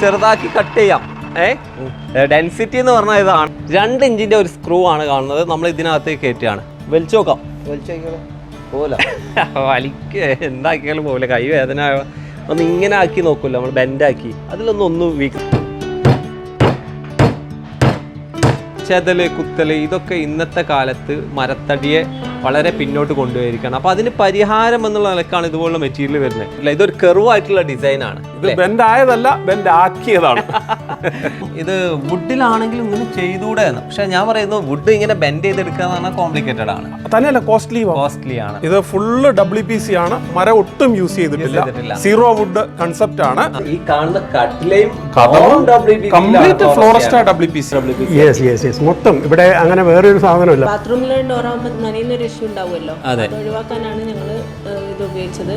ചെറുതാക്കി കട്ട് ചെയ്യാം. ഡെൻസിറ്റി എന്ന് പറഞ്ഞാൽ ഇതാണ്. 2 ഇഞ്ചിന്റെ ഒരു സ്ക്രൂ ആണ് കാണുന്നത്. നമ്മൾ ഇതിനകത്തേക്ക് കയറ്റുകയാണ്. വലിച്ചു നോക്കാം. വലിക്ക് എന്താക്കിയാലും പോലെ കൈ വേദന ഒന്ന് ഇങ്ങനെ ആക്കി നോക്കുമല്ലോ നമ്മൾ, ബെൻഡാക്കി അതിലൊന്നും വീക്ക്. ചെതല് കുത്തല് ഇതൊക്കെ ഇന്നത്തെ കാലത്ത് മരത്തടിയെ വളരെ പിന്നോട്ട് കൊണ്ടുപോയിരിക്കണം. അപ്പോൾ അതിന് പരിഹാരം എന്നുള്ള നിലക്കാണ് ഇതുപോലുള്ള മെറ്റീരിയൽ വരുന്നത്. ഇല്ല, ഇതൊരു കർവായിട്ടുള്ള ഡിസൈനാണ്. ഇത് ബെൻഡ് ആയതല്ല, ബെൻഡ് ആക്കിയതാണ്. ഇത് വുഡിലാണെങ്കിലും ഇങ്ങനെ ചെയ്തുകൂടെ എന്ന്. പക്ഷെ ഞാൻ പറയുന്നു വുഡ് ഇങ്ങനെ ബെൻഡ് ചെയ്തെടുക്കുക എന്ന് പറഞ്ഞാൽ കോംപ്ലിക്കേറ്റഡ് ആണ്, തന്നെയല്ല കോസ്റ്റ്ലി ആണ്. ഇത് ഫുള്ള് WPC ആണ്, മരം ഒട്ടും യൂസ് ചെയ്തിട്ടില്ല. സീറോ വുഡ് കൺസെപ്റ്റ് ആണ്. ഈ കാണുന്ന കട്ടിലയും കംപ്ലീറ്റ് ഫ്ലോറസ്റ്റ WPC. മൊത്തം ഇവിടെ അങ്ങനെ വേറൊരു സാധനമില്ല. ബാത്റൂമിലെ ഡോറാകുമ്പോൾ നനയുന്നൊരു ഇഷ്യൂ ഉണ്ടാവുമല്ലോ, അത് ഒഴിവാക്കാനാണ് ഞങ്ങൾ ഇത് ഉപയോഗിച്ചത്.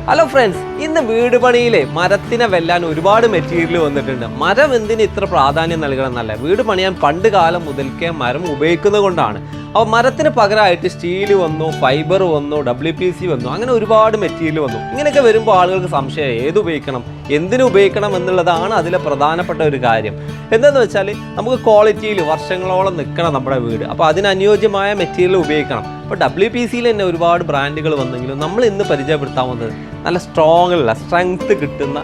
ഹലോ ഫ്രണ്ട്സ്, ഇന്ന് വീട് പണിയിലെ മരത്തിനെ വെല്ലാൻ ഒരുപാട് മെറ്റീരിയൽ വന്നിട്ടുണ്ട്. മരം എന്തിന് ഇത്ര പ്രാധാന്യം നൽകണം എന്നല്ല, വീട് പണിയാൻ പണ്ട് കാലം മുതൽക്കേ മരം ഉപയോഗിക്കുന്നത് കൊണ്ടാണ്. അപ്പോൾ മരത്തിന് പകരമായിട്ട് സ്റ്റീല് വന്നു, ഫൈബർ വന്നു, WPC വന്നു, അങ്ങനെ ഒരുപാട് മെറ്റീരിയൽ വന്നു. ഇങ്ങനെയൊക്കെ വരുമ്പോൾ ആളുകൾക്ക് സംശയം ഏത് ഉപയോഗിക്കണം, എന്തിനു ഉപയോഗിക്കണം എന്നുള്ളതാണ് അതിലെ പ്രധാനപ്പെട്ട ഒരു കാര്യം. എന്താണെന്ന് വെച്ചാൽ നമുക്ക് ക്വാളിറ്റിയിൽ വർഷങ്ങളോളം നിൽക്കണം നമ്മുടെ വീട്. അപ്പോൾ അതിനനുയോജ്യമായ മെറ്റീരിയൽ ഉപയോഗിക്കണം. അപ്പോൾ WPCയിൽ തന്നെ ഒരുപാട് ബ്രാൻഡുകൾ വന്നെങ്കിലും നമ്മൾ ഇന്ന് പരിചയപ്പെടുത്താവുന്നത് നല്ല സ്ട്രെങ്ത് കിട്ടുന്ന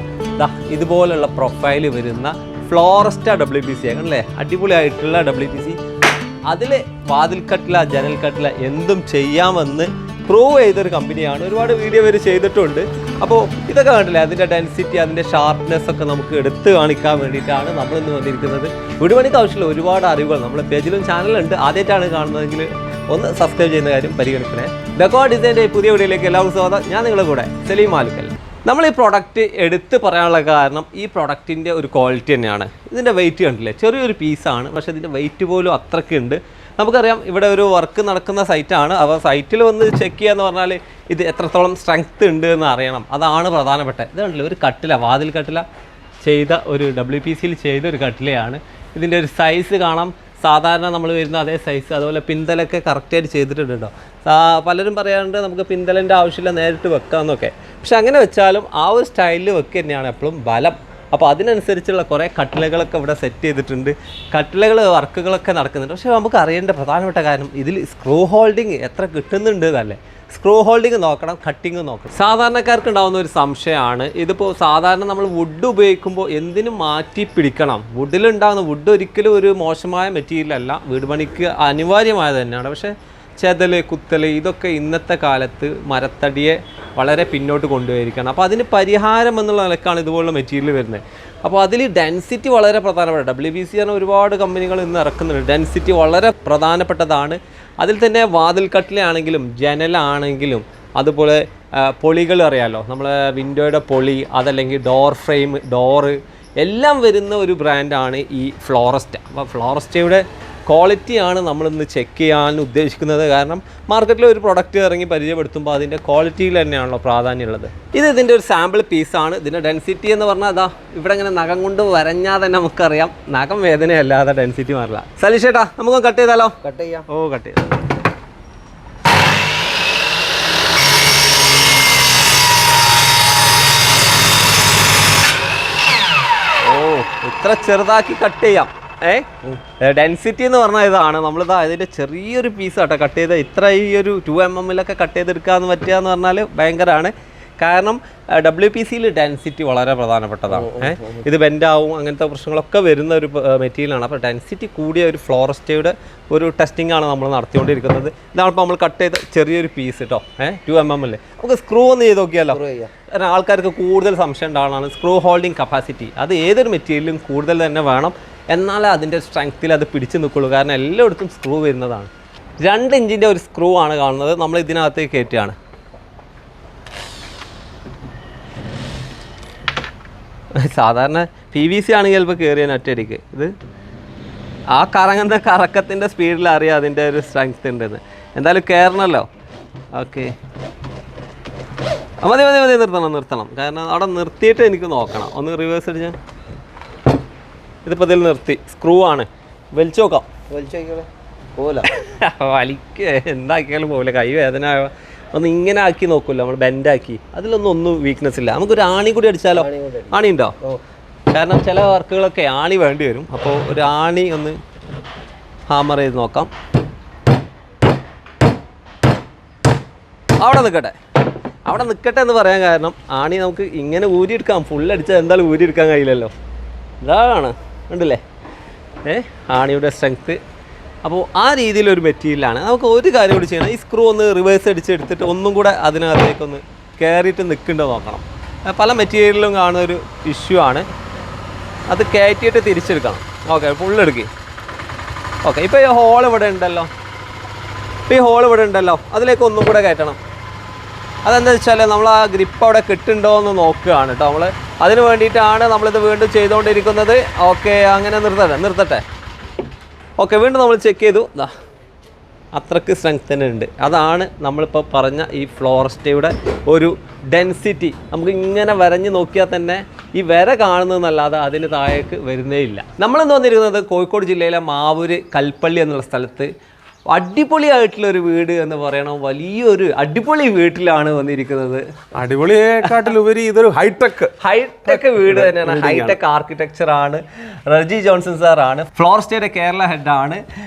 ഇതുപോലുള്ള പ്രൊഫൈല് വരുന്ന ഫ്ലോറസ്റ്റ WPC ആണല്ലേ. അടിപൊളിയായിട്ടുള്ള WPC. അതിൽ വാതിൽക്കട്ടില, ജനൽക്കട്ടില എന്തും ചെയ്യാമെന്ന് പ്രൂവ് ചെയ്തൊരു കമ്പനിയാണ്. ഒരുപാട് വീഡിയോ വരെ ചെയ്തിട്ടുണ്ട്. അപ്പോൾ ഇതൊക്കെ കണ്ടില്ലേ, അതിൻ്റെ ഡെൻസിറ്റി, അതിൻ്റെ ഷാർപ്നെസ് ഒക്കെ നമുക്ക് എടുത്ത് കാണിക്കാൻ വേണ്ടിയിട്ടാണ് നമ്മളിന്ന് വന്നിരിക്കുന്നത്. വീട് പണിക്ക് ആവശ്യമുള്ള ഒരുപാട് അറിവുകൾ നമ്മുടെ പേജിലും ചാനലുണ്ട്. ആദ്യമായിട്ടാണ് കാണുന്നതെങ്കിൽ ഒന്ന് സബ്സ്ക്രൈബ് ചെയ്യുന്ന കാര്യം പരിഗണിക്കണേ. ഡെക്കോ ഡിസൈൻ്റെ പുതിയ വീഡിയോയിലേക്ക് എല്ലാവർക്കും സ്വാഗതം. ഞാൻ നിങ്ങളുടെ കൂടെ സലീം ആലുക്കൽ. നമ്മൾ ഈ പ്രൊഡക്റ്റ് എടുത്ത് പറയാനുള്ള കാരണം ഈ പ്രൊഡക്റ്റിൻ്റെ ഒരു ക്വാളിറ്റി തന്നെയാണ്. ഇതിൻ്റെ വെയിറ്റ് കണ്ടില്ലേ, ചെറിയൊരു പീസാണ്, പക്ഷേ ഇതിൻ്റെ വെയിറ്റ് പോലും അത്രയ്ക്കുണ്ട്. നമുക്കറിയാം ഇവിടെ ഒരു വർക്ക് നടക്കുന്ന സൈറ്റാണ്. അപ്പോൾ സൈറ്റിൽ വന്ന് ചെക്ക് ചെയ്യുക എന്ന് പറഞ്ഞാൽ ഇത് എത്രത്തോളം സ്ട്രെങ്ത് ഉണ്ട് എന്ന് അറിയണം. അതാണ് പ്രധാനപ്പെട്ടത്. ഇത് കണ്ടില്ലേ, ഒരു കട്ടില, വാതിൽ കട്ടില ചെയ്ത ഒരു WPCയിൽ ചെയ്ത ഒരു കട്ടിലയാണ്. ഇതിൻ്റെ ഒരു സൈസ് കാണാം, സാധാരണ നമ്മൾ വരുന്ന അതേ സൈസ്. അതുപോലെ പിന്തലൊക്കെ കറക്റ്റായിട്ട് ചെയ്തിട്ടുണ്ട് കേട്ടോ. പലരും പറയാറുണ്ട് നമുക്ക് പിന്തലിൻ്റെ ആവശ്യമില്ല, നേരിട്ട് വെക്കാമെന്നൊക്കെ. പക്ഷെ അങ്ങനെ വെച്ചാലും ആ ഒരു സ്റ്റൈലിൽ വെക്കുക തന്നെയാണ് എപ്പോഴും ബലം. അപ്പോൾ അതിനനുസരിച്ചുള്ള കുറേ കട്ടിലകളൊക്കെ ഇവിടെ സെറ്റ് ചെയ്തിട്ടുണ്ട്. കട്ടിലകൾ വർക്കുകളൊക്കെ നടക്കുന്നുണ്ട്. പക്ഷേ നമുക്ക് അറിയേണ്ട പ്രധാനപ്പെട്ട കാര്യം ഇതിൽ സ്ക്രൂ ഹോൾഡിങ് എത്ര കിട്ടുന്നുണ്ട് എന്നല്ലേ. സ്ക്രൂ ഹോൾഡിങ് നോക്കണം, കട്ടിങ് നോക്കണം. സാധാരണക്കാർക്ക് ഉണ്ടാകുന്ന ഒരു സംശയമാണ്, ഇതിപ്പോൾ സാധാരണ നമ്മൾ വുഡ് ഉപയോഗിക്കുമ്പോൾ എന്തിനും മാറ്റി പിടിക്കണം. വുഡിലുണ്ടാകുന്ന വുഡ് ഒരിക്കലും ഒരു മോശമായ മെറ്റീരിയൽ അല്ല, വീട് പണിക്ക് അനിവാര്യമായത് തന്നെയാണ്. പക്ഷേ ചെതല് കുത്തല് ഇതൊക്കെ ഇന്നത്തെ കാലത്ത് മരത്തടിയെ വളരെ പിന്നോട്ട് കൊണ്ടുപോയിരിക്കണം. അപ്പോൾ അതിന് പരിഹാരം എന്നുള്ള നിലക്കാണ് ഇതുപോലുള്ള മെറ്റീരിയൽ വരുന്നത്. അപ്പോൾ അതിൽ ഡെൻസിറ്റി വളരെ പ്രധാനപ്പെട്ട WPC ആണ് ഒരുപാട് കമ്പനികൾ ഇന്ന് ഇറക്കുന്നുണ്ട്. ഡെൻസിറ്റി വളരെ പ്രധാനപ്പെട്ടതാണ്. അതിൽ തന്നെ വാതിൽ കട്ടിലാണെങ്കിലും ജനലാണെങ്കിലും അതുപോലെ പൊളികൾ അറിയാമല്ലോ, നമ്മളെ വിൻഡോയുടെ പൊളി, അതല്ലെങ്കിൽ ഡോർ ഫ്രെയിം, ഡോറ് എല്ലാം വരുന്ന ഒരു ബ്രാൻഡാണ് ഈ ഫ്ലോറസ്റ്റ. അപ്പോൾ ഫ്ലോറസ്റ്റയുടെ ക്വാളിറ്റിയാണ് നമ്മളിന്ന് ചെക്ക് ചെയ്യാൻ ഉദ്ദേശിക്കുന്നത്. കാരണം മാർക്കറ്റിൽ ഒരു പ്രൊഡക്റ്റ് ഇറങ്ങി പരിചയപ്പെടുത്തുമ്പോൾ അതിൻ്റെ ക്വാളിറ്റിയിൽ തന്നെയാണല്ലോ പ്രാധാന്യമുള്ളത്. ഇതിൻ്റെ ഒരു സാമ്പിൾ പീസാണ്. ഇതിൻ്റെ ഡെൻസിറ്റി എന്ന് പറഞ്ഞാൽ അതാ ഇവിടെ ഇങ്ങനെ നഖം കൊണ്ട് വരഞ്ഞാൽ തന്നെ നമുക്കറിയാം നഖം വേദനയല്ലാതെ ഡെൻസിറ്റി മാറില്ല. സലീഷേട്ടാ, നമുക്ക് കട്ട് ചെയ്താലോ? കട്ട് ചെയ്യാം. ഓ, കട്ട് ചെയ്യാം. ഓ, ഇത്ര ചെറുതാക്കി കട്ട് ചെയ്യാം. ഡെൻസിറ്റി എന്ന് പറഞ്ഞാൽ ഇതാണ്. നമ്മളിതാ ഇതിൻ്റെ ചെറിയൊരു പീസ് കേട്ടോ കട്ട് ചെയ്ത് ഇത്ര ഈ ഒരു 2 mm കട്ട് ചെയ്തെടുക്കാമെന്ന് പറ്റുക എന്ന് പറഞ്ഞാൽ ഭയങ്കരമാണ്. കാരണം WPCയിൽ ഡെൻസിറ്റി വളരെ പ്രധാനപ്പെട്ടതാണ്. ഇത് ബെൻഡാവും, അങ്ങനത്തെ പ്രശ്നങ്ങളൊക്കെ വരുന്ന ഒരു മെറ്റീരിയലാണ്. അപ്പോൾ ഡെൻസിറ്റി കൂടിയ ഒരു ഫ്ലോറസ്റ്റയുടെ ഒരു ടെസ്റ്റിംഗ് ആണ് നമ്മൾ നടത്തിക്കൊണ്ടിരിക്കുന്നത്. ഇതാണ് ഇപ്പോൾ നമ്മൾ കട്ട് ചെയ്ത ചെറിയൊരു പീസ് കേട്ടോ, 2 mm. നമുക്ക് സ്ക്രൂ ഒന്ന് ചെയ്ത് നോക്കിയാലോ? കാരണം ആൾക്കാർക്ക് കൂടുതൽ സംശയം ഉണ്ടാവുന്നതാണ് സ്ക്രൂ ഹോൾഡിങ് കപ്പാസിറ്റി. അത് ഏതൊരു മെറ്റീരിയലും കൂടുതൽ തന്നെ വേണം, എന്നാലേ അതിൻ്റെ സ്ട്രെങ്ത്തിൽ അത് പിടിച്ച് നിൽക്കുള്ളൂ. കാരണം എല്ലായിടത്തും സ്ക്രൂ വരുന്നതാണ്. 2 ഇഞ്ചിൻ്റെ ഒരു സ്ക്രൂ ആണ് കാണുന്നത്. നമ്മൾ ഇതിനകത്തേക്ക് കയറ്റുകയാണ്. സാധാരണ PVC ആണെങ്കിൽ ചിലപ്പോൾ കയറിയാൽ ഒറ്റയടിക്ക് ഇത് ആ കറങ്ങുന്ന കറക്കത്തിൻ്റെ സ്പീഡിൽ അറിയാം അതിൻ്റെ ഒരു സ്ട്രെങ്ത് ഉണ്ടെന്ന്. എന്തായാലും കയറണമല്ലോ. ഓക്കെ, മതി മതി മതി, നിർത്തണം. കാരണം അവിടെ നിർത്തിയിട്ട് എനിക്ക് നോക്കണം. ഒന്ന് റിവേഴ്സ് അടിച്ചാൽ ഇതിപ്പോൾ ഇതിൽ നിർത്തി. സ്ക്രൂ ആണ്, വലിച്ചു നോക്കാം. വലിക്ക് എന്താക്കിയാലും പോലെ കൈ വേദന ഒന്ന് ഇങ്ങനെ ആക്കി നോക്കുമല്ലോ നമ്മൾ ബെൻഡാക്കി, അതിലൊന്നും വീക്ക്നെസ് ഇല്ല. നമുക്കൊരു ആണി കൂടി അടിച്ചാലോ? ആണി ഉണ്ടോ? കാരണം ചില വർക്കുകളൊക്കെ ആണി വേണ്ടി വരും. അപ്പോൾ ഒരു ആണി ഒന്ന് ഹാമർ ചെയ്ത് നോക്കാം. അവിടെ നിൽക്കട്ടെ എന്ന് പറയാൻ കാരണം ആണി നമുക്ക് ഇങ്ങനെ ഊരിയെടുക്കാം. ഫുള്ളടിച്ചാൽ എന്തായാലും ഊരിയെടുക്കാൻ കഴിയില്ലല്ലോ. ഇതാണ് കണ്ടില്ലേ ആണിയുടെ സ്ട്രെങ്ത്ത്. അപ്പോൾ ആ രീതിയിലൊരു മെറ്റീരിയലാണ്. നമുക്ക് ഒരു കാര്യം കൂടി ചെയ്യണം, ഈ സ്ക്രൂ ഒന്ന് റിവേഴ്സ് അടിച്ചെടുത്തിട്ട് ഒന്നും കൂടെ അതിനകത്തേക്കൊന്ന് കയറിയിട്ട് നിൽക്കേണ്ടത് നോക്കണം. പല മെറ്റീരിയലിലും കാണുന്ന ഒരു ഇഷ്യൂ ആണ്. അത് കയറ്റിയിട്ട് തിരിച്ചെടുക്കണം. ഓക്കെ, ഫുള്ളെടുക്കി. ഓക്കെ, ഇപ്പോൾ ഈ ഹോൾ ഇവിടെ ഉണ്ടല്ലോ, അതിലേക്ക് ഒന്നും കൂടെ കയറ്റണം. അതെന്താ വെച്ചാൽ നമ്മൾ ആ ഗ്രിപ്പ് അവിടെ കിട്ടുന്നുണ്ടോ എന്ന് നോക്കുകയാണ് കേട്ടോ. നമ്മൾ അതിന് വേണ്ടിയിട്ടാണ് നമ്മളിത് വീണ്ടും ചെയ്തുകൊണ്ടിരിക്കുന്നത്. ഓക്കെ, അങ്ങനെ നിർത്തട്ടെ. ഓക്കെ, വീണ്ടും നമ്മൾ ചെക്ക് ചെയ്തു. അത്രയ്ക്ക് സ്ട്രെങ്ത് തന്നെ ഉണ്ട്. അതാണ് നമ്മളിപ്പോൾ പറഞ്ഞ ഈ ഫ്ലോറസ്റ്റയുടെ ഒരു ഡെൻസിറ്റി. നമുക്ക് ഇങ്ങനെ വരഞ്ഞ് നോക്കിയാൽ തന്നെ ഈ വര കാണുന്നതെന്നല്ലാതെ അതിന് താഴേക്ക് വരുന്നേ ഇല്ല. നമ്മളിന്ന് വന്നിരിക്കുന്നത് കോഴിക്കോട് ജില്ലയിലെ മാവൂര് കൽപ്പള്ളി എന്നുള്ള സ്ഥലത്ത് അടിപൊളിയായിട്ടുള്ളൊരു വീട് എന്ന് പറയണം. വലിയൊരു അടിപൊളി വീട്ടിലാണ് വന്നിരിക്കുന്നത്. അടിപൊളിയെക്കാട്ടിലുപരി ഇതൊരു ഹൈടെക് വീട് തന്നെയാണ്. ഹൈടെക് ആർക്കിടെക്ചർ ആണ്. റജി ജോൺസൺ സാറാണ് ഫ്ലോറസ്റ്റയുടെ കേരള ഹെഡാണ്.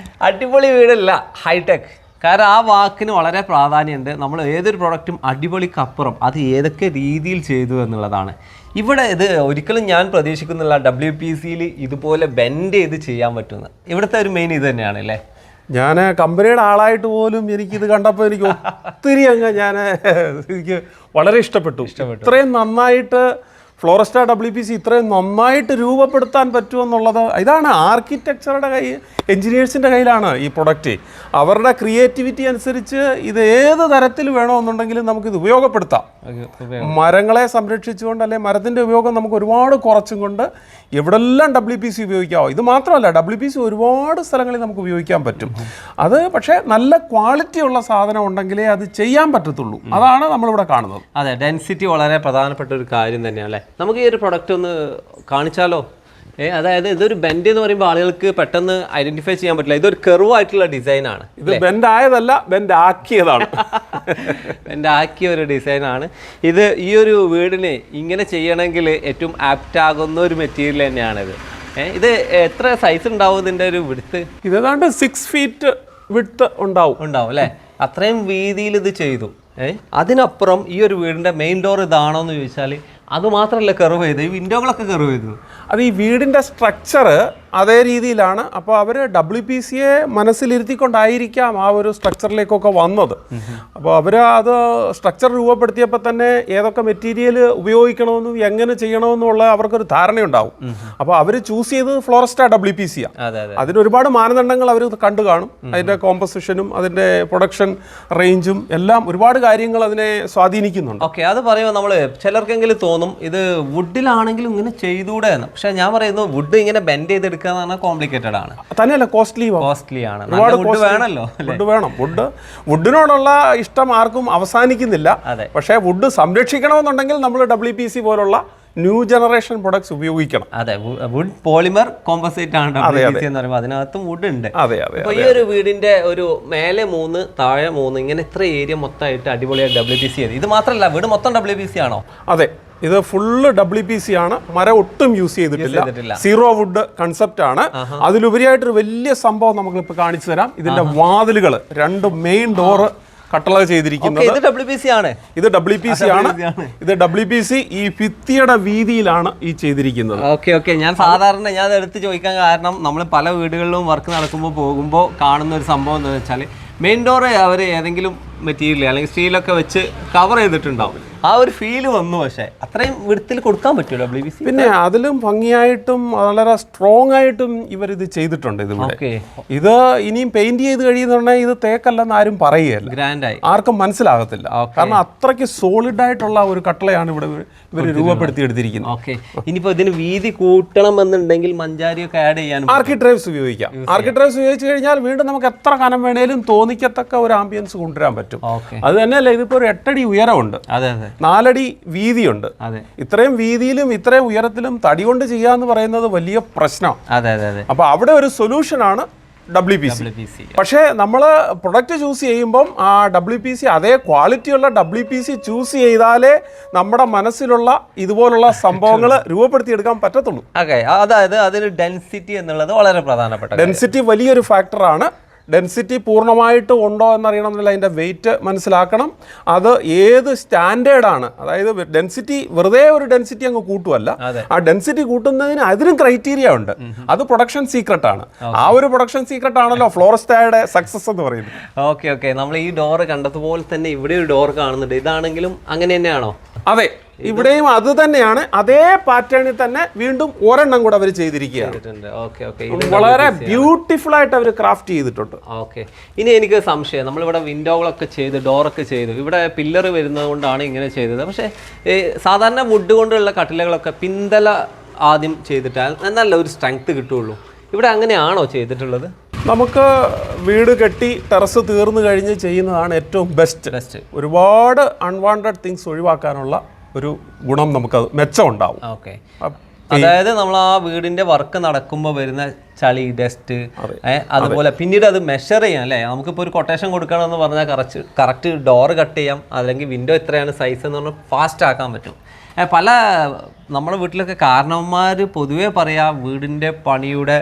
അടിപൊളി വീടല്ല, ഹൈടെക്. കാരണം ആ വാക്കിന് വളരെ പ്രാധാന്യമുണ്ട്. നമ്മൾ ഏതൊരു പ്രൊഡക്റ്റും അടിപൊളിക്കപ്പുറം അത് ഏതൊക്കെ രീതിയിൽ ചെയ്തു എന്നുള്ളതാണ്. ഇവിടെ ഇത് ഒരിക്കലും ഞാൻ പ്രതീക്ഷിക്കുന്നില്ല WPCയിൽ ഇതുപോലെ ബെൻഡ് ചെയ്ത് ചെയ്യാൻ പറ്റുന്നത്. ഇവിടുത്തെ ഒരു മെയിൻ ഇത് തന്നെയാണ് അല്ലേ. ഞാൻ കമ്പനിയുടെ ആളായിട്ട് പോലും എനിക്കിത് കണ്ടപ്പോൾ എനിക്ക് ഒത്തിരി എനിക്ക് വളരെ ഇഷ്ടപ്പെട്ടു. ഇത്രയും നന്നായിട്ട് ഫ്ലോറസ്റ്റ WPC ഇത്രയും നന്നായിട്ട് രൂപപ്പെടുത്താൻ പറ്റുമെന്നുള്ളത് ഇതാണ് ആർക്കിടെക്ചറുടെ എൻജിനീയേഴ്സിൻ്റെ കയ്യിലാണ് ഈ പ്രൊഡക്റ്റ്. അവരുടെ ക്രിയേറ്റിവിറ്റി അനുസരിച്ച് ഇത് ഏത് തരത്തിൽ വേണമെന്നുണ്ടെങ്കിലും നമുക്കിത് ഉപയോഗപ്പെടുത്താം. മരങ്ങളെ സംരക്ഷിച്ചുകൊണ്ട് അല്ലെങ്കിൽ മരത്തിൻ്റെ ഉപയോഗം നമുക്ക് ഒരുപാട് കുറച്ചും കൊണ്ട് എവിടെല്ലാം WPC ഉപയോഗിക്കാമോ. ഇത് മാത്രമല്ല, WPC ഒരുപാട് സ്ഥലങ്ങളിൽ നമുക്ക് ഉപയോഗിക്കാൻ പറ്റും. അത് പക്ഷേ നല്ല ക്വാളിറ്റി ഉള്ള സാധനം ഉണ്ടെങ്കിലേ അത് ചെയ്യാൻ പറ്റത്തുള്ളൂ. അതാണ് നമ്മളിവിടെ കാണുന്നത്. അതെ, ഡെൻസിറ്റി വളരെ പ്രധാനപ്പെട്ട ഒരു കാര്യം തന്നെയാണ് അല്ലേ. നമുക്ക് ഈ ഒരു പ്രൊഡക്റ്റ് ഒന്ന് കാണിച്ചാലോ? അതായത് ഇതൊരു ബെൻഡ് എന്ന് പറയുമ്പോൾ ആളുകൾക്ക് പെട്ടെന്ന് ഐഡന്റിഫൈ ചെയ്യാൻ പറ്റില്ല. ഇതൊരു കർവ് ആയിട്ടുള്ള ഡിസൈനാണ്. ഇത് ബെൻഡ് ആയതല്ല, ബെൻഡ് ആക്കിയതാണ്. ബെൻഡ് ആക്കിയ ഒരു ഡിസൈനാണ് ഇത്. ഈ ഒരു വീടിന് ഇങ്ങനെ ചെയ്യണമെങ്കിൽ ഏറ്റവും ആപ്റ്റ് ആകുന്ന ഒരു മെറ്റീരിയൽ തന്നെയാണിത്. ഇത് എത്ര സൈസ് ഉണ്ടാവും ഇതിൻ്റെ ഒരു വിഡ്ത്ത്? ഇത് ഏതാണ്ട് 6 ഫീറ്റ് വിഡ്ത്ത് ഉണ്ടാവും അല്ലേ. അത്രയും വീതിയിൽ ഇത് ചെയ്തു. അതിനപ്പുറം ഈ ഒരു വീടിൻ്റെ മെയിൻ ഡോർ ഇതാണോ എന്ന് ചോദിച്ചാൽ അത് മാത്രമല്ല കർവ് ചെയ്ത്, ഈ വിൻഡോകളൊക്കെ കർവ് ചെയ്തു. അത് ഈ വീടിൻ്റെ സ്ട്രക്ചർ അതേ രീതിയിലാണ്. അപ്പോൾ അവർ WPCയെ മനസ്സിലിരുത്തിക്കൊണ്ടായിരിക്കാം ആ ഒരു സ്ട്രക്ചറിലേക്കൊക്കെ വന്നത്. അപ്പോൾ അവർ അത് സ്ട്രക്ചർ രൂപപ്പെടുത്തിയപ്പോൾ തന്നെ ഏതൊക്കെ മെറ്റീരിയൽ ഉപയോഗിക്കണമെന്നും എങ്ങനെ ചെയ്യണമെന്നുള്ള അവർക്കൊരു ധാരണയുണ്ടാവും. അപ്പോൾ അവർ ചൂസ് ചെയ്തത് ഫ്ലോറസ്റ്റ WPCയാണ്. അതിന് ഒരുപാട് മാനദണ്ഡങ്ങൾ അവർ കണ്ടു കാണും. അതിൻ്റെ കോമ്പസിഷനും അതിൻ്റെ പ്രൊഡക്ഷൻ റേഞ്ചും എല്ലാം ഒരുപാട് കാര്യങ്ങൾ അതിനെ സ്വാധീനിക്കുന്നുണ്ട്. ഓക്കെ, അത് പറയുമ്പോൾ നമ്മൾ ചിലർക്കെങ്കിലും തോന്നും ഇത് വുഡിലാണെങ്കിലും ഇങ്ങനെ ചെയ്തുകൂടെ എന്ന്. പക്ഷെ ഞാൻ പറയുന്നത് വുഡ് ഇങ്ങനെ ബെൻഡ് ചെയ്തെടുക്കുക എന്ന് പറഞ്ഞാൽ കോംപ്ലിക്കേറ്റഡ് ആണ്. തന്നെയല്ല, കോസ്റ്റ്ലി ആണ്. വുഡ് വേണമല്ലോ. വുഡ് വേണം. വുഡിനോടുള്ള ഇഷ്ടം ആർക്കും അവസാനിക്കുന്നില്ല. പക്ഷേ വുഡ് സംരക്ഷിക്കണമെന്നുണ്ടെങ്കിൽ നമ്മൾ WPC പോലുള്ള ന്യൂ ജനറേഷൻ പ്രൊഡക്ട്സ് ഉപയോഗിക്കണം. അതെ, വുഡ് പോളിമർ കോമ്പോസിറ്റ് ആണ് WPC എന്ന് പറയുമ്പോൾ അതിനകത്തും വുഡ് ഉണ്ട്. അപ്പോൾ ഈ ഒരു വീടിന്റെ ഒരു മേലെ 3 താഴെ 3 ഇങ്ങനെ ഇത്ര ഏരിയ മൊത്തമായിട്ട് അടിപൊളിയായിട്ട് WPC ചെയ്ത്. ഇത് മാത്രമല്ല, വീട് മൊത്തം WPC ആണോ? അതെ, ഇത് ഫുള്ള് WPC ആണ്. മരം ഒട്ടും യൂസ് ചെയ്തിട്ടില്ല. സീറോ വുഡ് കൺസെപ്റ്റ് ആണ്. അതിലുപരിയായിട്ടൊരു വലിയ സംഭവം നമുക്കിപ്പോൾ കാണിച്ചു തരാം. ഇതിന്റെ വാതിലുകൾ 2 മെയിൻ ഡോറ് കട്ടള ചെയ്തിരിക്കുന്നത് ഇത് WPC ആണ്. ഇത് WPC ഈ ഭിത്തിയുടെ വീതിയിലാണ് ഈ ചെയ്തിരിക്കുന്നത്. ഓക്കെ, ഞാൻ സാധാരണ ഞാൻ എടുത്ത് ചോദിക്കാൻ കാരണം നമ്മൾ പല വീടുകളിലും വർക്ക് നടക്കുമ്പോൾ പോകുമ്പോൾ കാണുന്ന ഒരു സംഭവം എന്താണെന്ന് വെച്ചാൽ മെയിൻ ഡോറ് അവർ ഏതെങ്കിലും മെറ്റീരിയൽ അല്ലെങ്കിൽ സ്റ്റീലൊക്കെ വെച്ച് കവർ ചെയ്തിട്ടുണ്ടാവും. ആ ഒരു ഫീല് വന്നു. പക്ഷേ അത്രയും വിടത്തിൽ കൊടുക്കാൻ പറ്റുമോ WPC? പിന്നെ അതിലും ഭംഗിയായിട്ടും വളരെ സ്ട്രോങ് ആയിട്ടും ഇവരിത് ചെയ്തിട്ടുണ്ട്. ഇത് ഇനിയും പെയിന്റ് ചെയ്ത് കഴിയുന്നുണ്ടെങ്കിൽ ഇത് തേക്കല്ലെന്ന് ആരും പറയുകയല്ല, ഗ്രാൻഡായി ആർക്കും മനസ്സിലാകത്തില്ല. കാരണം അത്രയ്ക്ക് സോളിഡ് ആയിട്ടുള്ള ഒരു കട്ടളയാണ് ഇവിടെ ഇവർ രൂപപ്പെടുത്തിയെടുത്തിരിക്കുന്നത്. ഓക്കെ, ഇനിയിപ്പോൾ ഇതിന് വീതി കൂട്ടണമെന്നുണ്ടെങ്കിൽ മഞ്ചാരിയൊക്കെ ആഡ് ചെയ്യാനും ആർക്കിഡ്രൈവ്സ് ഉപയോഗിക്കാം. ആർക്കിഡ്രൈവ്സ് ഉപയോഗിച്ച് കഴിഞ്ഞാൽ വീണ്ടും നമുക്ക് എത്ര കനം വേണേലും തോന്നിക്കത്തക്ക ഒരു ആംബിയൻസ് കൊണ്ടുവരാൻ പറ്റും. അത് തന്നെയല്ല, ഇതിപ്പോ ഒരു 8 അടി ഉയരമുണ്ട്, 4 അടി വീതിയുണ്ട്. ഇത്രയും വീതിയിലും ഇത്രയും ഉയരത്തിലും തടി കൊണ്ട് ചെയ്യാന്ന് പറയുന്നത് വലിയ പ്രശ്നം. അതെ. അപ്പൊ അവിടെ ഒരു സൊല്യൂഷനാണ് WPC. പക്ഷേ നമ്മൾ പ്രൊഡക്റ്റ് ചൂസ് ചെയ്യുമ്പം ആ WPC അതേ ക്വാളിറ്റിയുള്ള WPC ചൂസ് ചെയ്താലേ നമ്മുടെ മനസ്സിലുള്ള ഇതുപോലുള്ള സംഭവങ്ങൾ രൂപപ്പെടുത്തിയെടുക്കാൻ പറ്റത്തുള്ളൂ. ഓക്കെ, അതായത് അതിന് ഡെൻസിറ്റി എന്നുള്ളത് വളരെ പ്രധാനപ്പെട്ട ഡെൻസിറ്റി വലിയൊരു ഫാക്ടറാണ്. ഡെൻസിറ്റി പൂർണ്ണമായിട്ട് ഉണ്ടോ എന്നറിയണമെന്നില്ല, അതിൻ്റെ വെയിറ്റ് മനസ്സിലാക്കണം. അത് ഏത് സ്റ്റാൻഡേർഡാണ്, അതായത് ഡെൻസിറ്റി വെറുതെ ഒരു ഡെൻസിറ്റി അങ്ങ് കൂട്ടുമല്ല, ആ ഡെൻസിറ്റി കൂട്ടുന്നതിന് അതിനും ക്രൈറ്റീരിയ ഉണ്ട്. അത് പ്രൊഡക്ഷൻ സീക്രട്ട് ആണ്. ആ ഒരു പ്രൊഡക്ഷൻ സീക്രട്ട് ആണല്ലോ ഫ്ലോറസ്റ്റയുടെ സക്സസ് എന്ന് പറയുന്നത്. ഓക്കെ, നമ്മൾ ഈ ഡോറ് കണ്ടതുപോലെ തന്നെ ഇവിടെ ഒരു ഡോർ കാണുന്നുണ്ട്. ഇതാണെങ്കിലും അങ്ങനെ തന്നെയാണോ? അതെ, ഇവിടെയും അത് തന്നെയാണ്. അതേ പാറ്റേണിൽ തന്നെ വീണ്ടും ഒരെണ്ണം കൂടെ അവർ ചെയ്തിരിക്കുകയാണ്. വളരെ ബ്യൂട്ടിഫുൾ ആയിട്ട് അവർ ക്രാഫ്റ്റ് ചെയ്തിട്ടുണ്ട്. ഓക്കെ, ഇനി എനിക്ക് സംശയം, നമ്മളിവിടെ വിൻഡോകളൊക്കെ ചെയ്ത് ഡോറൊക്കെ ചെയ്തു, ഇവിടെ പില്ലർ വരുന്നത് കൊണ്ടാണ് ഇങ്ങനെ ചെയ്തത്. പക്ഷേ സാധാരണ വുഡ് കൊണ്ടുള്ള കട്ടിലകളൊക്കെ പിന്തല ആദ്യം ചെയ്തിട്ടാൽ നല്ല ഒരു സ്ട്രെങ്ത് കിട്ടുള്ളൂ. ഇവിടെ അങ്ങനെയാണോ ചെയ്തിട്ടുള്ളത്? നമുക്ക് വീട് കെട്ടി ടെറസ് തീർന്നു കഴിഞ്ഞ് ചെയ്യുന്നതാണ് ഏറ്റവും ബെസ്റ്റ്. ഒരുപാട് അൺവാണ്ടഡ് തിങ്സ് ഒഴിവാക്കാനുള്ള ഒരു ഗുണം നമുക്ക് മെച്ചം ഉണ്ടാവും. ഓക്കെ, അതായത് നമ്മൾ ആ വീടിന്റെ വർക്ക് നടക്കുമ്പോൾ വരുന്ന ചളി, ഡസ്റ്റ്, അതുപോലെ പിന്നീട് അത് മെഷർ ചെയ്യാം അല്ലേ? നമുക്കിപ്പോൾ ഒരു കൊട്ടേഷൻ കൊടുക്കണമെന്ന് പറഞ്ഞാൽ കറക്റ്റ് ഡോറ് കട്ട് ചെയ്യാം, അല്ലെങ്കിൽ വിൻഡോ എത്രയാണ് സൈസ് എന്ന് പറഞ്ഞാൽ ഫാസ്റ്റ് ആക്കാൻ പറ്റും. പല നമ്മുടെ വീട്ടിലൊക്കെ കാരണവന്മാർ പൊതുവേ പറയാം വീടിൻ്റെ പണിയുടെ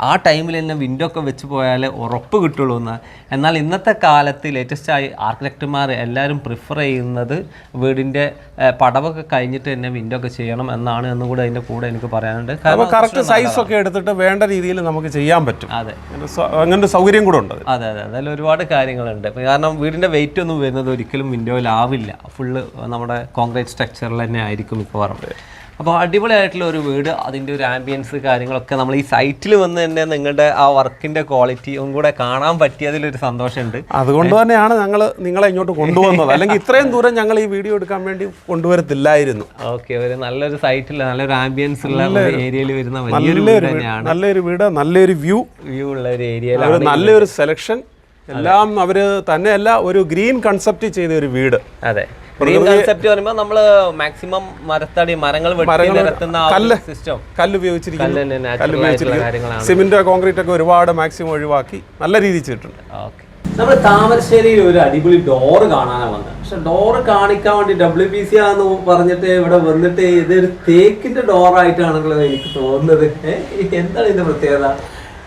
ആ ടൈമിൽ തന്നെ വിൻഡോ ഒക്കെ വെച്ച് പോയാൽ ഉറപ്പ് കിട്ടുള്ളൂ എന്ന്. എന്നാൽ ഇന്നത്തെ കാലത്ത് ലേറ്റസ്റ്റായി ആർക്കിടെക്റ്റുമാർ എല്ലാവരും പ്രിഫർ ചെയ്യുന്നത് വീടിൻ്റെ പടവൊക്കെ കഴിഞ്ഞിട്ട് തന്നെ വിൻഡോ ഒക്കെ ചെയ്യണം എന്നാണ് എന്നും കൂടെ അതിൻ്റെ കൂടെ എനിക്ക് പറയാനുണ്ട്. കാരണം കറക്റ്റ് സൈസ് ഒക്കെ എടുത്തിട്ട് വേണ്ട രീതിയിൽ നമുക്ക് ചെയ്യാൻ പറ്റും. അതെ, അങ്ങനെ സൗകര്യം കൂടെ ഉണ്ട്. അതെ, അതിൽ ഒരുപാട് കാര്യങ്ങളുണ്ട്. കാരണം വീടിൻ്റെ വെയിറ്റ് ഒന്നും വരുന്നത് ഒരിക്കലും വിൻഡോയിലാവില്ല. ഫുള്ള് നമ്മുടെ കോൺക്രീറ്റ് സ്ട്രക്ചറിൽ തന്നെ ആയിരിക്കും മിക്കവാറും. അപ്പോൾ അടിപൊളിയായിട്ടുള്ള ഒരു വീട്, അതിൻ്റെ ഒരു ആംബിയൻസ് കാര്യങ്ങളൊക്കെ നമ്മൾ ഈ സൈറ്റിൽ വന്ന് തന്നെ നിങ്ങളുടെ ആ വർക്കിൻ്റെ ക്വാളിറ്റിയും കൂടെ കാണാൻ പറ്റിയതിലൊരു സന്തോഷമുണ്ട്. അതുകൊണ്ട് തന്നെയാണ് ഞങ്ങൾ നിങ്ങളെ ഇങ്ങോട്ട് കൊണ്ടുവന്നത്. അല്ലെങ്കിൽ ഇത്രയും ദൂരം ഞങ്ങൾ ഈ വീഡിയോ എടുക്കാൻ വേണ്ടി കൊണ്ടുവരത്തില്ലായിരുന്നു. ഓക്കെ, ഒരു നല്ലൊരു സൈറ്റിൽ നല്ലൊരു ആംബിയൻസ് ഉള്ള ഏരിയയിൽ വരുന്ന വലിയൊരു വീട് തന്നെയാണ്. നല്ലൊരു വീട്, നല്ലൊരു വ്യൂ ഉള്ള ഒരു ഏരിയയിലാണ്, നല്ലൊരു സെലക്ഷൻ. എല്ലാം അവർ തന്നെയല്ല, ഒരു ഗ്രീൻ കൺസെപ്റ്റ് ചെയ്ത ഒരു വീട്. അതെ, ഗ്രീൻ കൺസെപ്റ്റ് പറയുമ്പോൾ നമ്മൾ മാക്സിമം മരങ്ങൾ സിസ്റ്റം കല്ല് ഉപയോഗിച്ചിരിക്കുന്നു. സിമെന്റ് കോൺക്രീറ്റ് ഒക്കെ ഒരുപാട് മാക്സിമം ഒഴിവാക്കി നല്ല രീതിയിൽ ചെയ്തിട്ടുണ്ട്. നമ്മൾ താമരശ്ശേരിയിൽ ഒരു അടിപൊളി ഡോറ് കാണാനാണ് വന്നത്. പക്ഷെ ഡോറ് കാണിക്കാൻ വേണ്ടി WPC ആണെന്ന് പറഞ്ഞിട്ട് ഇവിടെ വന്നിട്ട് ഇതൊരു തേക്കിന്റെ ഡോറായിട്ടാണല്ലോ എനിക്ക് തോന്നുന്നത്. എന്താണ് ഇതിന്റെ പ്രത്യേകത?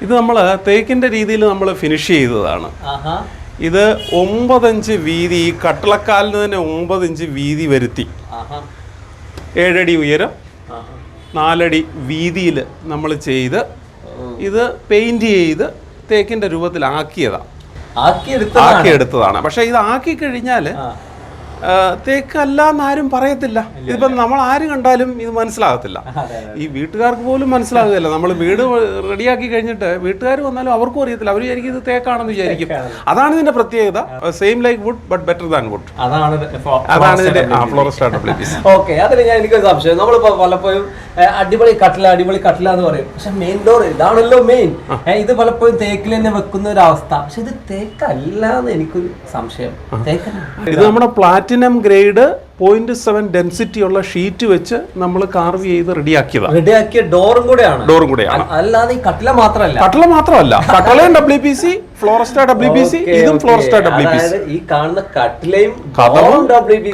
ഇത് നമ്മൾ തേക്കിന്റെ രീതിയിൽ നമ്മൾ ഫിനിഷ് ചെയ്തതാണ്. ഇത് 9 ഇഞ്ച് വീതി, ഈ കട്ടിളക്കാലിന് തന്നെ 9 ഇഞ്ച് വീതി വരുത്തി, 7 അടി ഉയരം, 4 അടി വീതിയിൽ നമ്മൾ ചെയ്ത് ഇത് പെയിന്റ് ചെയ്ത് തേക്കിന്റെ രൂപത്തിലാക്കിയതാണ്, ആക്കിയെടുത്തതാണ്. പക്ഷെ ഇത് ആക്കി കഴിഞ്ഞാൽ തേക്കല്ല എന്നാരും പറയത്തില്ല. ഇതിപ്പം നമ്മൾ ആര് കണ്ടാലും ഇത് മനസ്സിലാകത്തില്ല. ഈ വീട്ടുകാർക്ക് പോലും മനസ്സിലാകുകയല്ല. നമ്മൾ വീട് റെഡിയാക്കി കഴിഞ്ഞിട്ട് വീട്ടുകാർ വന്നാലും അവർക്കും അറിയത്തില്ല. അവർ വിചാരിക്കും ഇത് തേക്കാണെന്ന് വിചാരിക്കും. അതാണ് ഇതിന്റെ പ്രത്യേകത. Same like wood but better than wood. അതാണ് ഇതിന്റെ ഫ്ലോറസ്റ്റ WPC. ഓക്കെ, അതിൽ ഞാൻ എനിക്കൊരു സംശയം. നമ്മളിപ്പോ പലപ്പോഴും അടിപൊളി കട്ടില എന്ന് പറയും, പക്ഷെ മെയിൻ ഡോർ ഇതാണല്ലോ മെയിൻ. ഇത് പലപ്പോഴും തേക്കിൽ തന്നെ വെക്കുന്ന ഒരു അവസ്ഥ. പക്ഷെ ഇത് തേക്കല്ല എന്ന് എനിക്കൊരു സംശയം. ഇത് നമ്മുടെ പ്ലാറ്റിനം ഗ്രേഡ് 0.7 ഡെൻസിറ്റി ഉള്ള ഷീറ്റ് വെച്ച് നമ്മൾ കാർവ് ചെയ്ത് റെഡിയാക്കിയ ഡോറും കൂടെയാണ്. അല്ലാതെ ഈ കട്ടില മാത്രമല്ല, കട്ടിലയും WPC, ഫ്ലോറസ്റ്റ WPC, ഇതും ഫ്ലോറസ്റ്റ WPC. ഈ കാണുന്ന കട്ടിലയും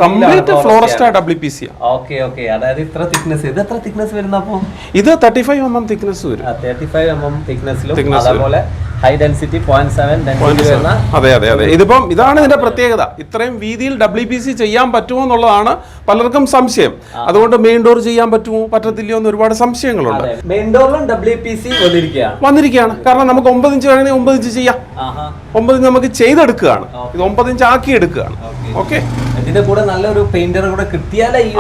കംപ്ലീറ്റ് ഫ്ലോറസ്റ്റ WPC. ഓക്കെ, അതായത് ഇത്ര തിക്നെസ്. ഇത് എത്ര തിക്നെസ് വരുന്ന? അപ്പോ ഇത് 35 mm തിക്നെസ് വരും. 35 mm തിക്നെസ്സിലും അതുപോലെ ഹൈ ഡെൻസിറ്റി 0.7 ഡെൻസിറ്റി വരുന്ന. അതെ, ഇതിപ്പം ഇതാണ് ഇതിന്റെ പ്രത്യേകത. ഇത്രയും വീതിയിൽ WPC ചെയ്യാൻ പറ്റുമോ എന്നുള്ളതാണ് പലർക്കും സംശയം. അതുകൊണ്ട് മെയിൻ ഡോർ ചെയ്യാൻ പറ്റുമോ പറ്റത്തില്ലയോ എന്ന് ഒരുപാട് സംശയങ്ങളുണ്ട്. മെയിൻ ഡോറിലും WPC വന്നിരിക്കുകയാണ്. കാരണം നമുക്ക് 9 ഇഞ്ച് വേണമെങ്കിൽ 9 ഇഞ്ച് ചെയ്യാം. 9 ഇഞ്ച് നമുക്ക് ചെയ്തെടുക്കുകയാണ്. ഇത് 9 ഇഞ്ച് ആക്കി എടുക്കുകയാണ്. ഓക്കെ, ഇതിന്റെ കൂടെ നല്ലൊരു പെയിന്റർ കൂടെ കിട്ടിയാലേ ഈ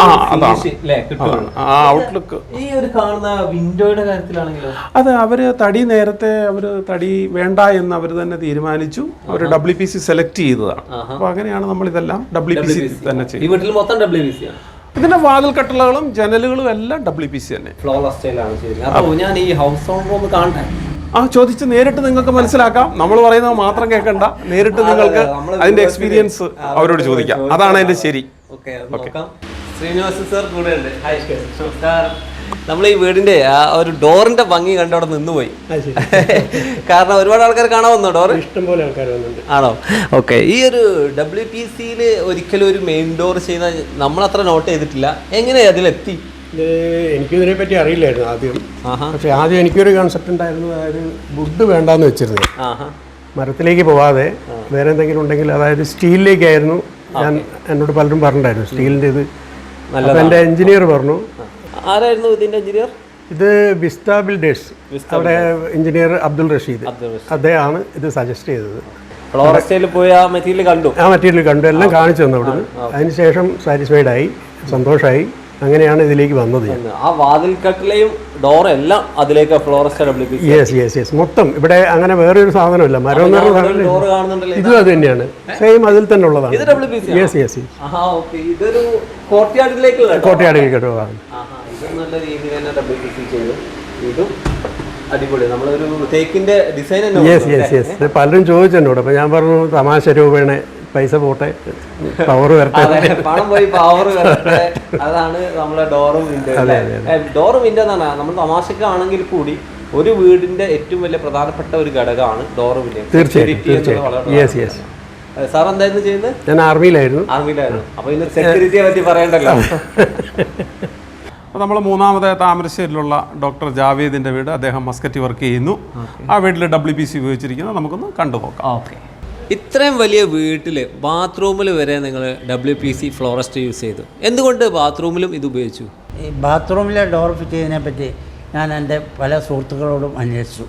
ഔട്ട്ലുക്ക്. ഈ ഒരു കാണുന്ന വിൻഡോയുടെ കാര്യത്തിലാണെങ്കിലോ അത് നേരത്തെ അവര് തടി വേണ്ട എന്ന് അവർ തന്നെ തീരുമാനിച്ചു. അവർ WPC സെലക്ട് ചെയ്തതാണ്. അപ്പൊ അങ്ങനെയാണ് നമ്മൾ ഇതെല്ലാം WPC തന്നെ ചെയ്യും. ഈ വീട്ടിൽ മൊത്തം WPC ആണ്. ഇതിന്റെ വാതിൽ കട്ടളകളും ജനലുകളും എല്ലാം WPC തന്നെ. ഫ്ലോറസ് സ്റ്റൈലാണ് ചെയ്തിരിക്കുന്നത്. അപ്പോൾ ഞാൻ ഈ ഹൗസ് ഓണർ ഒന്ന് കാണട്ടെ. ചോദിച്ച് നേരിട്ട് നിങ്ങൾക്ക് മനസ്സിലാക്കാം. നമ്മൾ പറയുന്നത് മാത്രം കേൾക്കണ്ട, നേരിട്ട് നിങ്ങൾക്ക് അതിന്റെ എക്സ്പീരിയൻസ് അവരോട് ചോദിക്കാം. അതാണ് അതിന്റെ ശരി. ശ്രീനിവാസൻ സർ കൂടെ ഉണ്ട്. നമ്മൾ ഈ വീടിന്റെ ആ ഒരു ഡോറിന്റെ ഭംഗി കണ്ടവിടെ നിന്നുപോയി. കാരണം ഒരുപാട് ആൾക്കാർ കാണാൻ വന്നോ ഡോറ്? ഇഷ്ടംപോലെ ആൾക്കാർ വന്നിട്ടുണ്ട്. ആണോ? ഓക്കെ. ഈ ഒരു WPC-യിൽ ഒരിക്കലും ഒരു മെയിൻ ഡോർ ചെയ്യുന്ന നമ്മളത്ര നോട്ട് ചെയ്തിട്ടില്ല. എങ്ങനെയാ അതിലെത്തി? ഇത് എനിക്കിതിനെ പറ്റി അറിയില്ലായിരുന്നു ആദ്യം. പക്ഷെ ആദ്യം എനിക്കൊരു കൺസെപ്റ്റ് ഉണ്ടായിരുന്നു, അതായത് വുഡ് വേണ്ടാന്ന് വെച്ചിരുന്നത്. മരത്തിലേക്ക് പോവാതെ വേറെ എന്തെങ്കിലും ഉണ്ടെങ്കിൽ, അതായത് സ്റ്റീലിലേക്കായിരുന്നു. ഞാൻ എന്നോട് പലരും പറഞ്ഞിട്ടുണ്ടായിരുന്നു സ്റ്റീലിൻ്റെ ഇത്. അപ്പോൾ എൻ്റെ എഞ്ചിനീയർ പറഞ്ഞു. ആരായിരുന്നു ഇതിന്റെ എഞ്ചിനീയർ? ഇത് വിസ്റ്റ ബിൽഡേഴ്സ്, അവിടെ എഞ്ചിനീയർ അബ്ദുൾ റഷീദ്, അദ്ദേഹമാണ് ഇത് സജസ്റ്റ് ചെയ്തത്. ഫ്ലോറസ്റ്റയിൽ പോയി ആ മെറ്റീരിയൽ കണ്ടു, എല്ലാം കാണിച്ചു തന്നു അവിടുന്ന്. അതിനുശേഷം സാറ്റിസ്ഫൈഡ് ആയി, സന്തോഷമായി. അങ്ങനെയാണ് ഇതിലേക്ക് വന്നത്. ആ വാതിൽക്കട്ടിലെയും ഡോർ എല്ലാം അതിലേക്ക് ഫ്ലോറസ്റ്റ് WPC. യെസ് മൊത്തം ഇവിടെ അങ്ങനെ വേറൊരു സാധനമില്ല. മരം ഡോർ കാണുന്നുണ്ടല്ലോ, ഇതും അത് തന്നെയാണ്, സെയിം അതിൽ തന്നെ ഉള്ളതാണ്. ഇത് WPC. യെസ് ഇതൊരു കോർട്ട്യാർഡിലേക്കുള്ള കോട്ടയാടിലേക്ക് ഇത് നല്ല രീതിയിൽ തന്നെ WPC ചെയ്തു. ഇതും അടിപൊളി. നമ്മളൊരു തേക്കിന്റെ ഡിസൈൻ. യെസ് പലരും ചോദിച്ചു എന്നോട്. അപ്പോൾ ഞാൻ പറഞ്ഞു തമാശ രൂപേണ പൈസ പോട്ടെ, പവർ വരട്ടെ, പണം പോയി പവർ വരട്ടെ. അതാണ് നമ്മളെ ഡോറും വിൻഡോ. ഡോറും വിൻഡോ എന്നാണ് നമ്മൾ തമാശക്കാണെങ്കിൽ കൂടി ഒരു വീടിന്റെ ഏറ്റവും വലിയ പ്രധാനപ്പെട്ട ഒരു ഘടകമാണ് ഡോറും വിൻഡോ. തീർച്ചയായും. സാർ എന്തായിരുന്നു ചെയ്യുന്നത്? ഞാൻ ആർമിയിലായിരുന്നു. അപ്പൊ ഇന്ന് സെക്യൂരിറ്റിയെ പറ്റി പറയണ്ടല്ലോ. അപ്പോൾ നമ്മൾ മൂന്നാമത് താമരശ്ശേരിയിലുള്ള ഡോക്ടർ ജാവേദിൻ്റെ വീട്, അദ്ദേഹം മസ്കറ്റ് വർക്ക് ചെയ്യുന്നു. ആ വീട്ടിൽ WPC ഉപയോഗിച്ചിരിക്കുന്നത് നമുക്കൊന്ന് കണ്ടു നോക്കാം. ഓക്കെ. ഇത്രയും വലിയ വീട്ടിൽ ബാത്റൂമിൽ വരെ നിങ്ങൾ WPC ഫ്ലോറസ്റ്റ് യൂസ് ചെയ്തു. എന്തുകൊണ്ട് ബാത്റൂമിലും ഇത് ഉപയോഗിച്ചു? ഈ ബാത്റൂമിലെ ഡോർ ഫിറ്റ് ചെയ്യുന്നതിനെ പറ്റി ഞാൻ എൻ്റെ പല സുഹൃത്തുക്കളോടും അന്വേഷിച്ചു.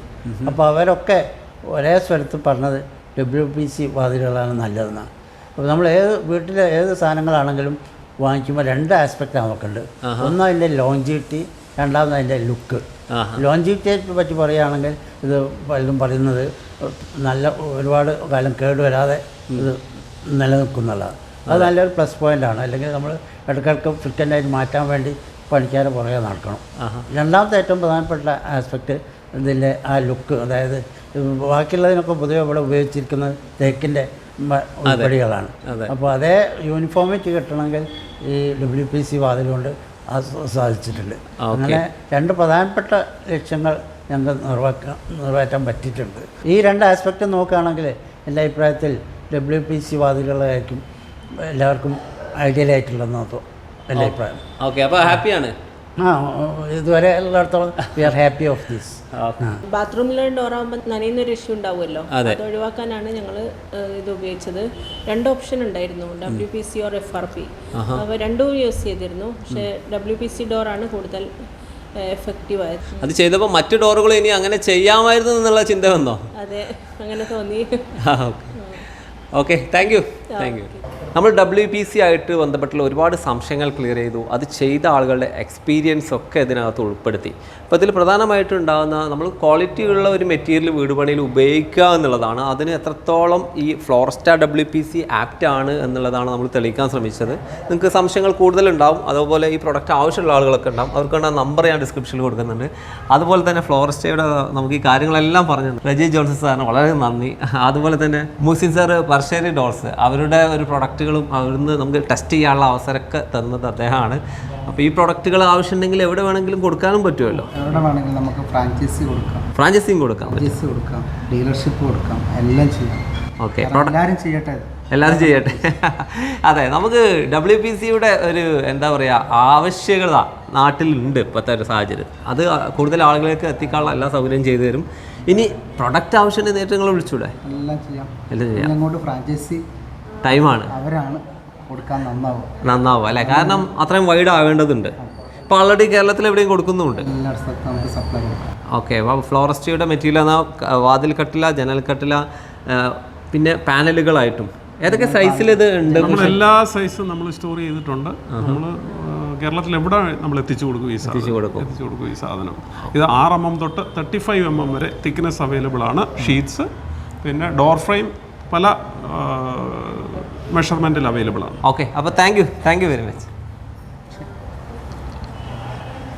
അപ്പോൾ അവരൊക്കെ ഒരേ സ്ഥലത്ത് പറഞ്ഞത് WPC വാതിലുകളാണ് നല്ലതെന്നാണ്. അപ്പോൾ നമ്മൾ വീട്ടിലെ ഏത് സാധനങ്ങളാണെങ്കിലും വാങ്ങിക്കുമ്പോൾ രണ്ട് ആസ്പെക്റ്റ് നമുക്കുണ്ട്. ഒന്ന് അതിൻ്റെ ലോഞ്ചിവിറ്റി, രണ്ടാമത് അതിൻ്റെ ലുക്ക്. ലോഞ്ചിവിറ്റിയെ പറ്റി പറയുകയാണെങ്കിൽ ഇത് പലരും പറയുന്നത് നല്ല ഒരുപാട് കാലം കേടുവരാതെ ഇത് നിലനിൽക്കുന്നുള്ളതാണ്. അത് നല്ലൊരു പ്ലസ് പോയിൻ്റാണ്. അല്ലെങ്കിൽ നമ്മൾ ഇടയ്ക്കിടയ്ക്ക് ഫ്രീക്വൻ്റായിട്ട് മാറ്റാൻ വേണ്ടി പണിക്കാരെ പുറകെ നടക്കണം. രണ്ടാമത്തെ ഏറ്റവും പ്രധാനപ്പെട്ട ആസ്പെക്റ്റ് ഇതിൻ്റെ ആ ലുക്ക്. അതായത് ബാക്കിയുള്ളതിനൊക്കെ പൊതുവെ ഇവിടെ ഉപയോഗിച്ചിരിക്കുന്നത് തേക്കിൻ്റെ ഉൾപ്പെടികളാണ്. അപ്പോൾ അതേ യൂണിഫോമിറ്റി കിട്ടണമെങ്കിൽ ഈ WPC വാതിലുകൊണ്ട് സാധിച്ചിട്ടുണ്ട്. അങ്ങനെ രണ്ട് പ്രധാനപ്പെട്ട ലക്ഷ്യങ്ങൾ ഞങ്ങൾക്ക് നിറവേറ്റാൻ പറ്റിയിട്ടുണ്ട്. ഈ രണ്ട് ആസ്പെക്റ്റ് നോക്കുകയാണെങ്കിൽ എൻ്റെ അഭിപ്രായത്തിൽ WPC വാതിലുകളായിരിക്കും എല്ലാവർക്കും ഐഡിയലായിട്ടുള്ളതെന്ന് എൻ്റെ അഭിപ്രായം. ഓക്കെ. അപ്പോൾ ഹാപ്പിയാണ്? ഇതുവരെ ഉള്ളിടത്തോളം we are happy of this. ബാത്റൂമിലെ ഡോറാകുമ്പോൾ നനയുന്നൊരു ഇഷ്യൂ ഉണ്ടാവുമല്ലോ, അത് ഒഴിവാക്കാനാണ് ഞങ്ങൾ ഇത് ഉപയോഗിച്ചത്. രണ്ട് ഓപ്ഷൻ ഉണ്ടായിരുന്നു, WPC ഓർ FRP. അപ്പോൾ രണ്ടും യൂസ് ചെയ്തിരുന്നു. പക്ഷേ WPC ഡോറാണ് കൂടുതൽ എഫക്റ്റീവ് ആയത്. അത് ചെയ്തപ്പോൾ മറ്റു ഡോറുകൾ ഇനി അങ്ങനെ ചെയ്യാമായിരുന്നു എന്നുള്ള ചിന്ത വന്നോ? അതെ, അങ്ങനെ തോന്നി. Okay, thank you. നമ്മൾ WPC ആയിട്ട് ബന്ധപ്പെട്ടുള്ള ഒരുപാട് സംശയങ്ങൾ ക്ലിയർ ചെയ്തു. അത് ചെയ്ത ആളുകളുടെ എക്സ്പീരിയൻസ് ഒക്കെ ഇതിനകത്ത് ഉൾപ്പെടുത്തി. അപ്പോൾ ഇതിൽ പ്രധാനമായിട്ടും ഉണ്ടാകുന്ന നമ്മൾ ക്വാളിറ്റിയുള്ള ഒരു മെറ്റീരിയൽ വീട് പണിയിൽ ഉപയോഗിക്കുക എന്നുള്ളതാണ്. അതിന് എത്രത്തോളം ഈ ഫ്ലോറസ്റ്റ WPC ആപ്റ്റ് ആണ് എന്നുള്ളതാണ് നമ്മൾ തെളിയിക്കാൻ ശ്രമിച്ചത്. നിങ്ങൾക്ക് സംശയങ്ങൾ കൂടുതലുണ്ടാവും. അതുപോലെ ഈ പ്രൊഡക്റ്റ് ആവശ്യമുള്ള ആളുകളൊക്കെ ഉണ്ടാവും. അവർക്കുള്ള നമ്പർ ഞാൻ ഡിസ്ക്രിപ്ഷനിൽ കൊടുക്കുന്നുണ്ട്. അതുപോലെ തന്നെ ഫ്ലോറസ്റ്റയുടെ നമുക്ക് ഈ കാര്യങ്ങളെല്ലാം പറഞ്ഞു റജി ജോൺസൺ സാറിന് വളരെ നന്ദി. അതുപോലെ തന്നെ മുഹസിൻ സാർ പറശ്ശേരി ഡോർസ്, അവരുടെ ഒരു പ്രൊഡക്റ്റുകളും അവിടുന്ന് നമുക്ക് ടെസ്റ്റ് ചെയ്യാനുള്ള അവസരമൊക്കെ തന്നത് അദ്ദേഹമാണ്. അപ്പോൾ ഈ പ്രൊഡക്റ്റുകൾ ആവശ്യമുണ്ടെങ്കിൽ എവിടെ വേണമെങ്കിലും കൊടുക്കാനും പറ്റുമല്ലോ. എവിടെ വേണമെങ്കിലും നമുക്ക് ഫ്രാഞ്ചൈസിയും കൊടുക്കാം, ഡീലർഷിപ്പ് കൊടുക്കാം, എല്ലാം ചെയ്യാം. ഓക്കെ, എല്ലാവരും ചെയ്യട്ടെ. അതെ, നമുക്ക് WPCയുടെ ഒരു എന്താ പറയുക ആവശ്യകത നാട്ടിലുണ്ട് ഇപ്പോഴത്തെ ഒരു സാഹചര്യം. അത് കൂടുതൽ ആളുകളിലേക്ക് എത്തിക്കാനുള്ള എല്ലാ സൗകര്യം ചെയ്തു തരും. ഇനി പ്രൊഡക്റ്റ് ആവശ്യം നേരിട്ട് നിങ്ങൾ വിളിച്ചൂടെ? എല്ലാം ചെയ്യാം. അങ്ങോട്ട് ഫ്രാഞ്ചൈസി ടൈമാണ്, അവരാണ് കൊടുക്കാൻ നന്നാവും അല്ലേ? കാരണം അത്രയും വൈഡ് ആവേണ്ടതുണ്ട്. ഇപ്പോൾ ഓൾറെഡി കേരളത്തിൽ എവിടെയും കൊടുക്കുന്നുണ്ട്. എല്ലാ സ്ഥലത്തും നമുക്ക് സപ്ലൈ കൊടുക്കാം. ഓക്കെ. അപ്പോൾ ഫ്ലോറസ്റ്റിയുടെ മെറ്റീരിയൽ എന്നാൽ വാതിൽ കട്ടില, ജനൽ കട്ടില, പിന്നെ പാനലുകളായിട്ടും ഏതൊക്കെ സൈസിൽ ഇത് ഉണ്ട്? നമ്മൾ എല്ലാ സൈസും നമ്മൾ സ്റ്റോർ ചെയ്തിട്ടുണ്ട്. നമ്മൾ കേരളത്തിൽ എവിടെ നമ്മൾ എത്തിച്ചു കൊടുക്കും ഈ സാധനം. ഇത് 6 mm തൊട്ട് 35 mm വരെ തിക്നെസ് അവൈലബിൾ ആണ്. ഷീറ്റ്സ്, പിന്നെ ഡോർ ഫ്രെയിം പല മെഷർമെൻറ്റിൽ അവൈലബിൾ ആണ്. ഓക്കെ. അപ്പോൾ താങ്ക് യു വെരി മച്ച്.